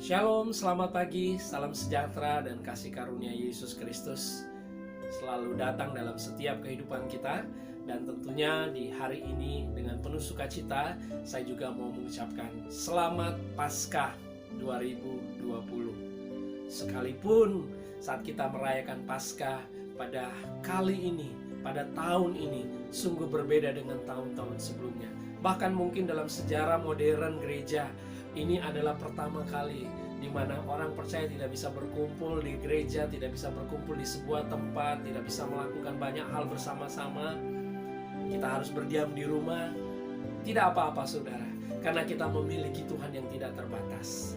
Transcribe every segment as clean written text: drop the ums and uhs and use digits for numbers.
Shalom, selamat pagi, salam sejahtera dan kasih karunia Yesus Kristus selalu datang dalam setiap kehidupan kita. Dan tentunya di hari ini dengan penuh sukacita saya juga mau mengucapkan Selamat Paskah 2020. Sekalipun saat kita merayakan Paskah pada kali ini, pada tahun ini sungguh berbeda dengan tahun-tahun sebelumnya. Bahkan mungkin dalam sejarah modern gereja, ini adalah pertama kali di mana orang percaya tidak bisa berkumpul di gereja, tidak bisa berkumpul di sebuah tempat, tidak bisa melakukan banyak hal bersama-sama. Kita harus berdiam di rumah. Tidak apa-apa saudara, karena kita memiliki Tuhan yang tidak terbatas.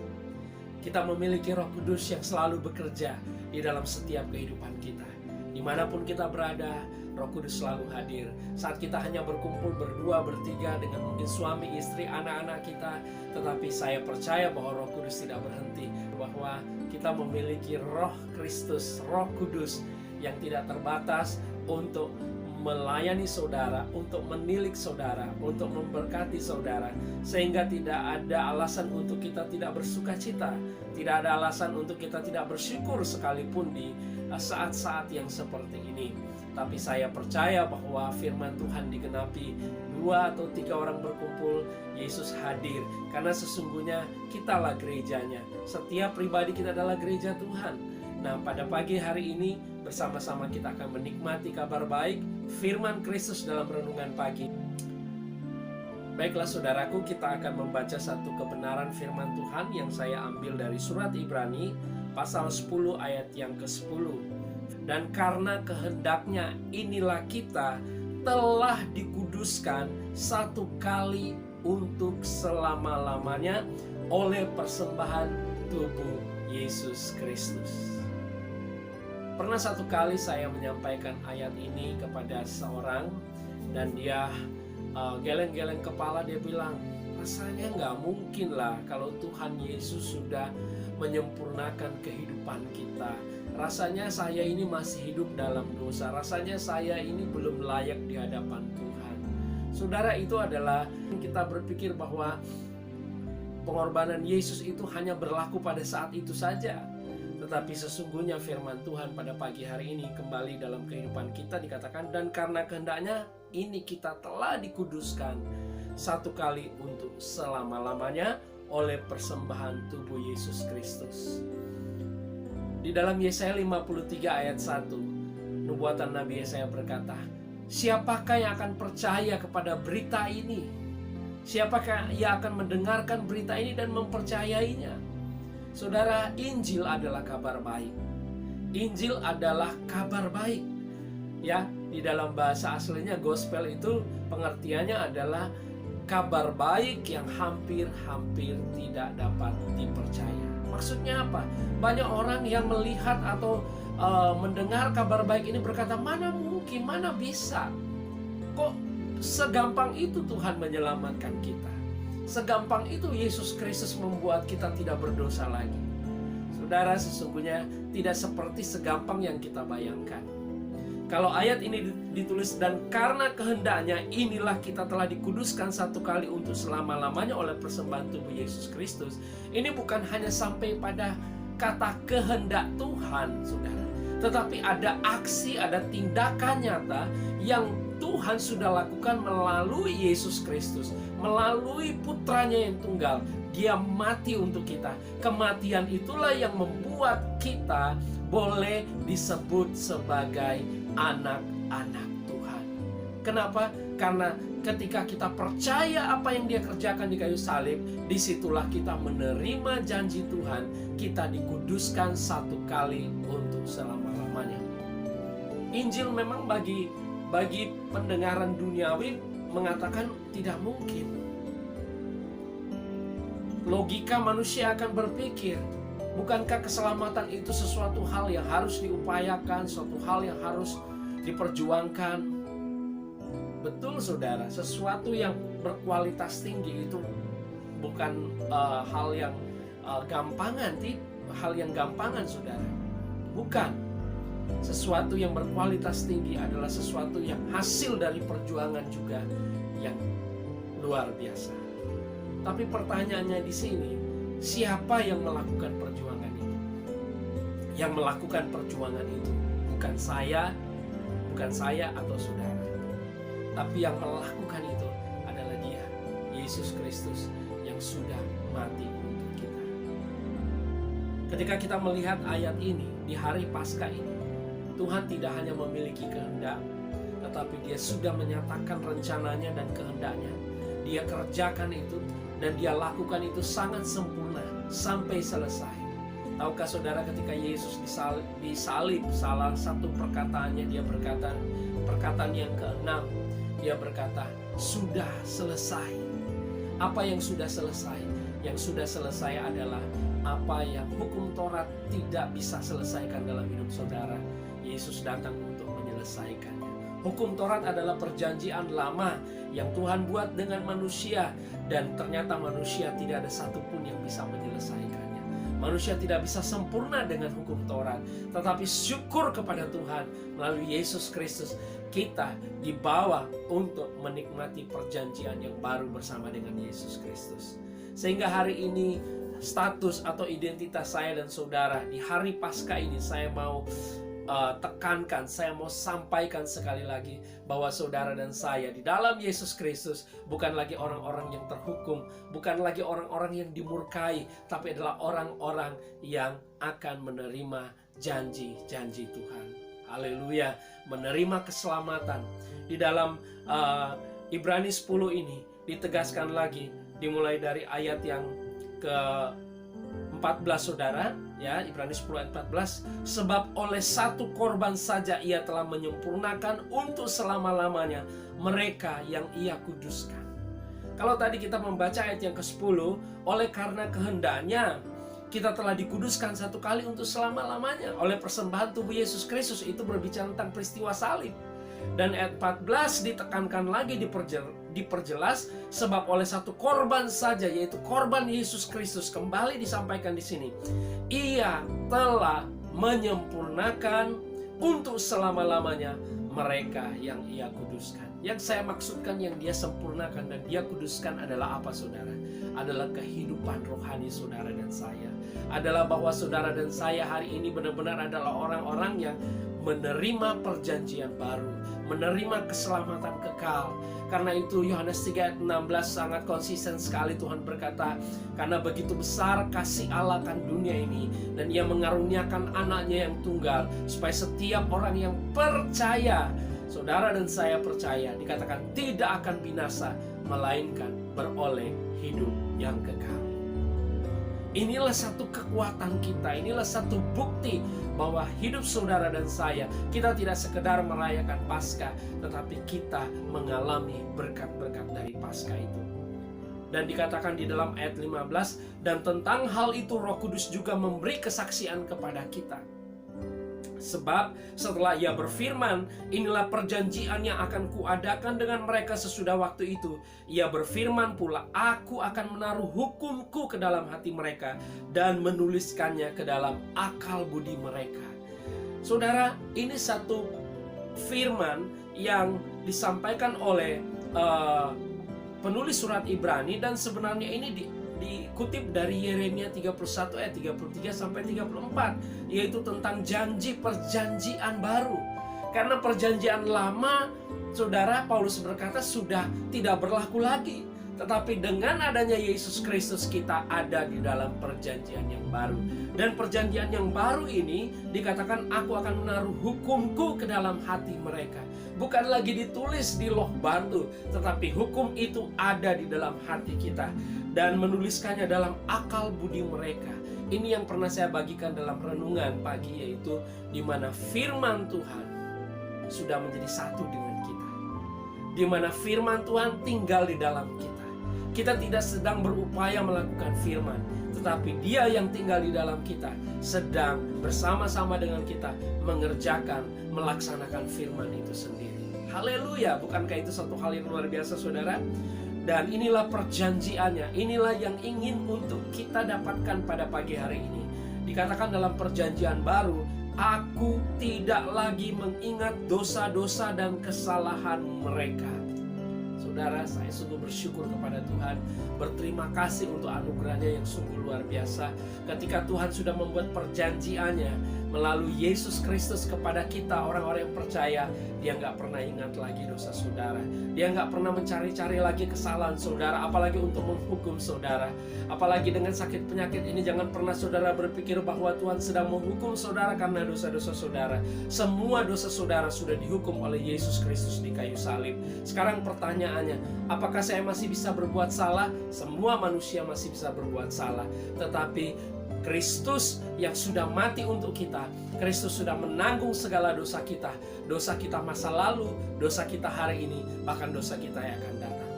Kita memiliki Roh Kudus yang selalu bekerja di dalam setiap kehidupan kita. Dimanapun kita berada, Roh Kudus selalu hadir. Saat kita hanya berkumpul berdua, bertiga dengan mungkin suami, istri, anak-anak kita, tetapi saya percaya bahwa Roh Kudus tidak berhenti, bahwa kita memiliki Roh Kristus, Roh Kudus yang tidak terbatas untuk melayani saudara, untuk menilik saudara, untuk memberkati saudara, sehingga tidak ada alasan untuk kita tidak bersuka cita, tidak ada alasan untuk kita tidak bersyukur sekalipun di saat-saat yang seperti ini. Tapi saya percaya bahwa firman Tuhan digenapi, 2 atau 3 orang berkumpul, Yesus hadir. Karena sesungguhnya kitalah gerejanya. Setiap pribadi kita adalah gereja Tuhan. Nah, pada pagi hari ini bersama-sama kita akan menikmati kabar baik firman Kristus dalam renungan pagi. Baiklah saudaraku, kita akan membaca satu kebenaran firman Tuhan yang saya ambil dari surat Ibrani pasal 10 ayat yang ke-10. Dan karena kehendaknya inilah kita telah dikuduskan satu kali untuk selama-lamanya oleh persembahan tubuh Yesus Kristus. Pernah satu kali saya menyampaikan ayat ini kepada seorang, dan dia geleng-geleng kepala, dia bilang, rasanya nggak mungkin lah kalau Tuhan Yesus sudah menyempurnakan kehidupan kita. Rasanya saya ini masih hidup dalam dosa. Rasanya saya ini belum layak di hadapan Tuhan. Saudara, itu adalah kita berpikir bahwa pengorbanan Yesus itu hanya berlaku pada saat itu saja. Tetapi sesungguhnya firman Tuhan pada pagi hari ini kembali dalam kehidupan kita dikatakan, dan karena kehendaknya ini kita telah dikuduskan satu kali untuk selama-lamanya oleh persembahan tubuh Yesus Kristus. Di dalam Yesaya 53 ayat 1, nubuatan Nabi Yesaya berkata, siapakah yang akan percaya kepada berita ini? Siapakah yang akan mendengarkan berita ini dan mempercayainya? Saudara, Injil adalah kabar baik. Injil adalah kabar baik. Ya, di dalam bahasa aslinya gospel itu pengertiannya adalah kabar baik yang hampir-hampir tidak dapat dipercaya. Maksudnya apa? Banyak orang yang melihat atau mendengar kabar baik ini berkata, mana mungkin, mana bisa? Kok segampang itu Tuhan menyelamatkan kita? Segampang itu Yesus Kristus membuat kita tidak berdosa lagi? Saudara, sesungguhnya tidak seperti segampang yang kita bayangkan. Kalau ayat ini ditulis, dan karena kehendaknya inilah kita telah dikuduskan satu kali untuk selama-lamanya oleh persembahan tubuh Yesus Kristus. Ini bukan hanya sampai pada kata kehendak Tuhan, saudara, tetapi ada aksi, ada tindakan nyata yang Tuhan sudah lakukan melalui Yesus Kristus, melalui putranya yang tunggal. Dia mati untuk kita. Kematian itulah yang membuat kita boleh disebut sebagai anak-anak Tuhan. Kenapa? Karena ketika kita percaya apa yang dia kerjakan di kayu salib, disitulah kita menerima janji Tuhan, kita dikuduskan satu kali untuk selama-lamanya. Injil memang bagi pendengaran duniawi mengatakan tidak mungkin. Logika manusia akan berpikir, bukankah keselamatan itu sesuatu hal yang harus diupayakan, suatu hal yang harus diperjuangkan? Betul saudara, sesuatu yang berkualitas tinggi itu bukan hal yang gampangan, hal yang gampangan saudara. Bukan. Sesuatu yang berkualitas tinggi adalah sesuatu yang hasil dari perjuangan juga yang luar biasa. Tapi pertanyaannya di sini, siapa yang melakukan perjuangan itu? Yang melakukan perjuangan itu bukan saya atau saudara, tapi yang melakukan itu adalah Dia, Yesus Kristus, yang sudah mati untuk kita. Ketika kita melihat ayat ini di hari Paskah ini, Tuhan tidak hanya memiliki kehendak, tetapi Dia sudah menyatakan rencananya dan kehendaknya. Dia kerjakan itu dan Dia lakukan itu sangat sempurna sampai selesai. Tahukah saudara, ketika Yesus disalib, salah satu perkataannya Dia berkata, perkataan yang ke-6, Dia berkata, sudah selesai. Apa yang sudah selesai? Yang sudah selesai adalah apa yang hukum Taurat tidak bisa selesaikan dalam hidup saudara. Yesus datang untuk menyelesaikannya. Hukum Taurat adalah perjanjian lama yang Tuhan buat dengan manusia, dan ternyata manusia tidak ada satupun yang bisa menyelesaikannya. Manusia tidak bisa sempurna dengan hukum Taurat, tetapi syukur kepada Tuhan, melalui Yesus Kristus kita dibawa untuk menikmati perjanjian yang baru bersama dengan Yesus Kristus. Sehingga hari ini status atau identitas saya dan saudara di hari Paskah ini, saya mau tekankan, saya mau sampaikan sekali lagi bahwa saudara dan saya di dalam Yesus Kristus bukan lagi orang-orang yang terhukum, bukan lagi orang-orang yang dimurkai, tapi adalah orang-orang yang akan menerima janji-janji Tuhan. Haleluya, menerima keselamatan. Di dalam Ibrani 10 ini ditegaskan lagi, dimulai dari ayat yang ke-14 saudara, ya, Ibrani 10 ayat 14, sebab oleh satu korban saja Ia telah menyempurnakan untuk selama-lamanya mereka yang Ia kuduskan. Kalau tadi kita membaca ayat yang ke-10, oleh karena kehendaknya kita telah dikuduskan satu kali untuk selama-lamanya oleh persembahan tubuh Yesus Kristus. Itu berbicara tentang peristiwa salib. Dan ayat 14 ditekankan lagi, diperjelas, sebab oleh satu korban saja, yaitu korban Yesus Kristus, kembali disampaikan di sini, Ia telah menyempurnakan untuk selama-lamanya mereka yang Ia kuduskan. Yang saya maksudkan yang Dia sempurnakan dan Dia kuduskan adalah apa, saudara? Adalah kehidupan rohani saudara dan saya. Adalah bahwa saudara dan saya hari ini benar-benar adalah orang-orang yang menerima perjanjian baru, menerima keselamatan kekal. Karena itu Yohanes 3 ayat 16 sangat konsisten sekali. Tuhan berkata, karena begitu besar kasih Allah akan dunia ini, dan Ia mengaruniakan anaknya yang tunggal, supaya setiap orang yang percaya, saudara dan saya percaya, dikatakan tidak akan binasa, melainkan beroleh hidup yang kekal. Inilah satu kekuatan kita, inilah satu bukti bahwa hidup saudara dan saya, kita tidak sekedar merayakan Paskah, tetapi kita mengalami berkat-berkat dari Paskah itu. Dan dikatakan di dalam ayat 15, dan tentang hal itu Roh Kudus juga memberi kesaksian kepada kita. Sebab setelah Ia berfirman, inilah perjanjian yang akan kuadakan dengan mereka sesudah waktu itu. Ia berfirman pula, aku akan menaruh hukumku ke dalam hati mereka dan menuliskannya ke dalam akal budi mereka. Saudara, ini satu firman yang disampaikan oleh penulis surat Ibrani, dan sebenarnya ini dikutip dari Yeremia 31 ayat 33 sampai 34, yaitu tentang janji perjanjian baru. Karena perjanjian lama, saudara, Paulus berkata sudah tidak berlaku lagi. Tetapi dengan adanya Yesus Kristus, kita ada di dalam perjanjian yang baru. Dan perjanjian yang baru ini dikatakan, aku akan menaruh hukumku ke dalam hati mereka. Bukan lagi ditulis di loh batu, tetapi hukum itu ada di dalam hati kita, dan menuliskannya dalam akal budi mereka. Ini yang pernah saya bagikan dalam renungan pagi, yaitu di mana firman Tuhan sudah menjadi satu dengan kita, di mana firman Tuhan tinggal di dalam kita. Kita tidak sedang berupaya melakukan firman, tetapi Dia yang tinggal di dalam kita sedang bersama-sama dengan kita mengerjakan, melaksanakan firman itu sendiri. Haleluya, bukankah itu satu hal yang luar biasa, saudara? Dan inilah perjanjiannya, inilah yang ingin untuk kita dapatkan pada pagi hari ini. Dikatakan dalam perjanjian baru, aku tidak lagi mengingat dosa-dosa dan kesalahan mereka. Saudara, saya sungguh bersyukur kepada Tuhan, berterima kasih untuk anugerahnya yang sungguh luar biasa. Ketika Tuhan sudah membuat perjanjiannya melalui Yesus Kristus kepada kita orang-orang yang percaya, Dia nggak pernah ingat lagi dosa saudara. Dia nggak pernah mencari-cari lagi kesalahan saudara, apalagi untuk menghukum saudara. Apalagi dengan sakit penyakit ini, jangan pernah saudara berpikir bahwa Tuhan sedang menghukum saudara karena dosa-dosa saudara. Semua dosa saudara sudah dihukum oleh Yesus Kristus di kayu salib. Sekarang pertanyaannya, apakah saya masih bisa berbuat salah? Semua manusia masih bisa berbuat salah. Tetapi Kristus yang sudah mati untuk kita, Kristus sudah menanggung segala dosa kita masa lalu, dosa kita hari ini, bahkan dosa kita yang akan datang.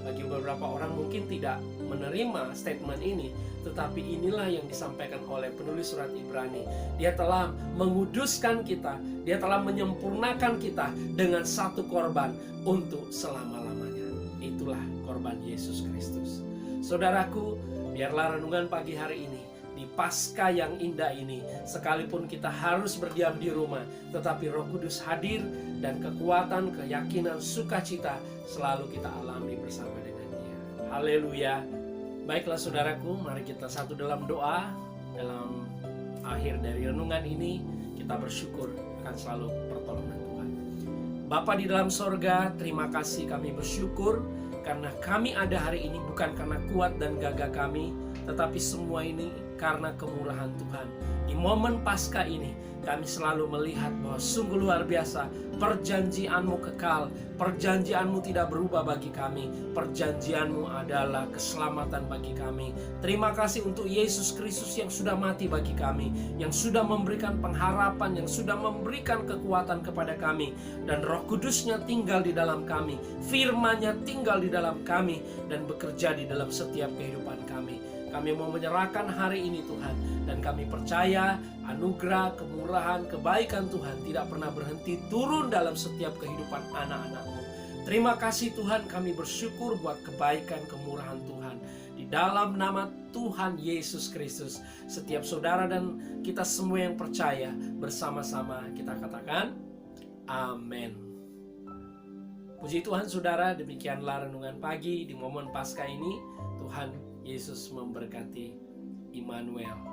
Bagi beberapa orang mungkin tidak menerima statement ini, tetapi inilah yang disampaikan oleh penulis surat Ibrani. Dia telah menguduskan kita, Dia telah menyempurnakan kita dengan satu korban untuk selama-lamanya. Itulah korban Yesus Kristus. Saudaraku, biarlah renungan pagi hari ini, di Paskah yang indah ini, sekalipun kita harus berdiam di rumah, tetapi Roh Kudus hadir dan kekuatan, keyakinan, sukacita selalu kita alami bersama dengan Dia. Haleluya. Baiklah saudaraku, mari kita satu dalam doa. Dalam akhir dari renungan ini, kita bersyukur akan selalu pertolongan Tuhan. Bapa di dalam sorga, terima kasih, kami bersyukur karena kami ada hari ini bukan karena kuat dan gagah kami, tetapi semua ini karena kemurahan Tuhan. Di momen Paskah ini, kami selalu melihat bahwa sungguh luar biasa perjanjian-Mu kekal, perjanjian-Mu tidak berubah bagi kami, perjanjian-Mu adalah keselamatan bagi kami. Terima kasih untuk Yesus Kristus yang sudah mati bagi kami, yang sudah memberikan pengharapan, yang sudah memberikan kekuatan kepada kami, dan Roh Kudus-Nya tinggal di dalam kami, firman-Nya tinggal di dalam kami, dan bekerja di dalam setiap kehidupan kami. Kami mau menyerahkan hari ini Tuhan, dan kami percaya anugerah, kemurahan, kebaikan Tuhan tidak pernah berhenti turun dalam setiap kehidupan anak-anak-Mu. Terima kasih Tuhan, kami bersyukur buat kebaikan, kemurahan Tuhan. Di dalam nama Tuhan Yesus Kristus, setiap saudara dan kita semua yang percaya, bersama-sama kita katakan amin. Puji Tuhan saudara, demikianlah renungan pagi di momen Paskah ini. Tuhan Yesus memberkati. Immanuel.